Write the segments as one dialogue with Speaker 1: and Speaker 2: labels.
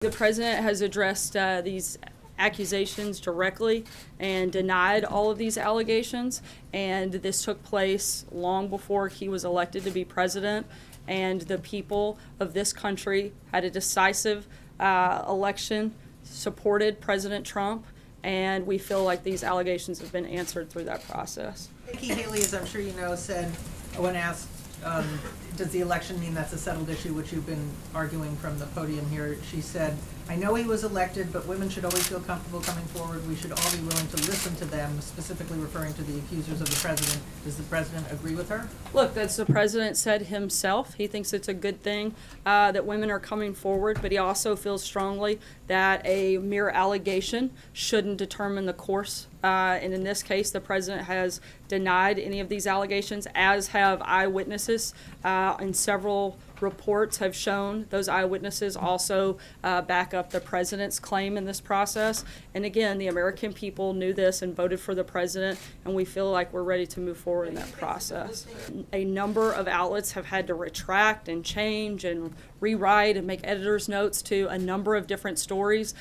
Speaker 1: The president has addressed these accusations directly and denied all of these allegations, and this took place long before he was elected to be president, and the people of this country had a decisive election, supported President Trump, and we feel like these allegations have been answered through that process.
Speaker 2: Nikki Haley, as I'm sure you know, said when asked, does the election mean that's a settled issue, which you've been arguing from the podium here, she said, I know he was elected, but women should always feel comfortable coming forward. We should all be willing to listen to them, specifically referring to the accusers of the president. Does the president agree with her?
Speaker 1: Look, that's the president said himself. He thinks it's a good thing that women are coming forward, but he also feels strongly that a mere allegation shouldn't determine the course. And in this case, the president has denied any of these allegations, as have eyewitnesses. And several reports have shown those eyewitnesses also back up the president's claim in this process. And again, the American people knew this and voted for the president, and we feel like we're ready to move forward in that process. A number of outlets have had to retract and change and rewrite and make editor's notes to a number of different stories,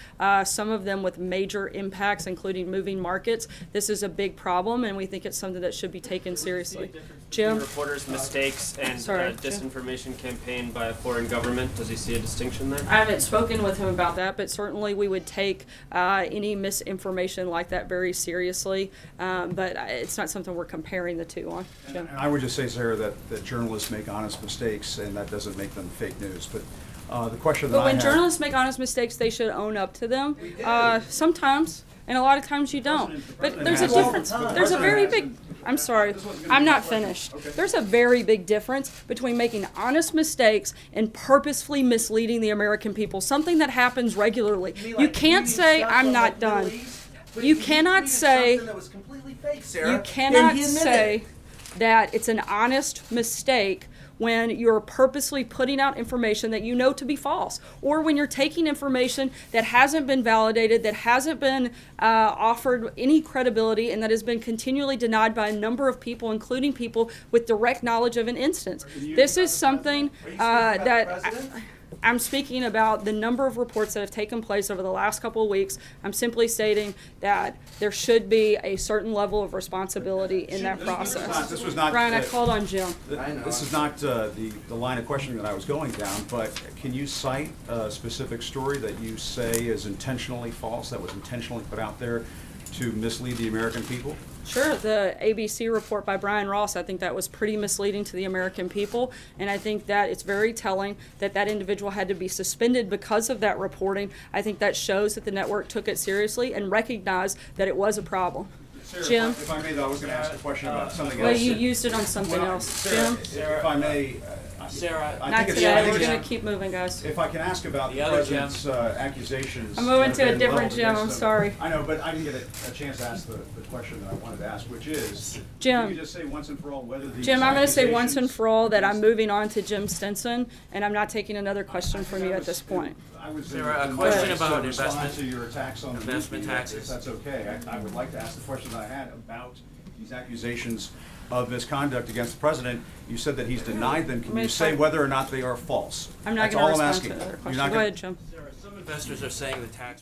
Speaker 1: some of them with major impacts, including moving markets. This is a big problem, and we think it's something that should be taken seriously. Jim?
Speaker 3: Reporters' mistakes and disinformation campaign by a foreign government. Does he see a distinction there?
Speaker 1: I haven't spoken with him about that, but certainly we would take any misinformation like that very seriously. But it's not something we're comparing the two on. Jim?
Speaker 4: And I would just say, Sarah, that journalists make honest mistakes, and that doesn't make them fake news. But the question that I have...
Speaker 1: But when journalists make honest mistakes, they should own up to them. Sometimes, and a lot of times you don't. But there's a difference. There's a very big... I'm sorry, I'm not finished. There's a very big difference between making honest mistakes and purposefully misleading the American people, something that happens regularly. You can't say, I'm not done. You cannot say that it's an honest mistake when you're purposely putting out information that you know to be false, or when you're taking information that hasn't been validated, that hasn't been offered any credibility, and that has been continually denied by a number of people, including people with direct knowledge of an instance. This is something that... I'm speaking about the number of reports that have taken place over the last couple of weeks. I'm simply stating that there should be a certain level of responsibility in that process.
Speaker 4: This was not,
Speaker 1: Brian, I called on Jim.
Speaker 4: This is not the line of questioning that I was going down, but can you cite a specific story that you say is intentionally false, that was intentionally put out there to mislead the American people?
Speaker 1: Sure. The ABC report by Brian Ross, I think that was pretty misleading to the American people, and I think that it's very telling that that individual had to be suspended because of that reporting. I think that shows that the network took it seriously and recognized that it was a problem.
Speaker 4: Sarah,
Speaker 1: Jim?
Speaker 4: If I may, though, I was going to ask a question about something
Speaker 1: Well,
Speaker 4: else.
Speaker 1: you used it on something else.
Speaker 4: Sarah,
Speaker 1: Jim?
Speaker 4: if I may...
Speaker 3: Sarah,
Speaker 1: Not today. We're going to keep moving, guys.
Speaker 4: If I can ask about the president's accusations...
Speaker 1: I'm moving to a different Jim. I'm sorry.
Speaker 4: I know, but I didn't get a chance to ask the question that I wanted to ask, which is...
Speaker 1: Jim.
Speaker 4: Can you just say once and for all whether these
Speaker 1: Jim, I'm going to say once and
Speaker 4: accusations-
Speaker 1: for all that I'm moving on to Jim Stinson, and I'm not taking another question from you at this point.
Speaker 4: I was
Speaker 3: Sarah, a question about
Speaker 4: investment to your attacks on
Speaker 3: investment
Speaker 4: the
Speaker 3: taxes.
Speaker 4: If that's okay, I would like to ask the question that I had about these accusations of misconduct against the president. You said that he's denied them. Can you say whether or not they are false?
Speaker 1: I'm not going to respond to another question. Go ahead, Jim.
Speaker 3: Sarah, some investors are saying the tax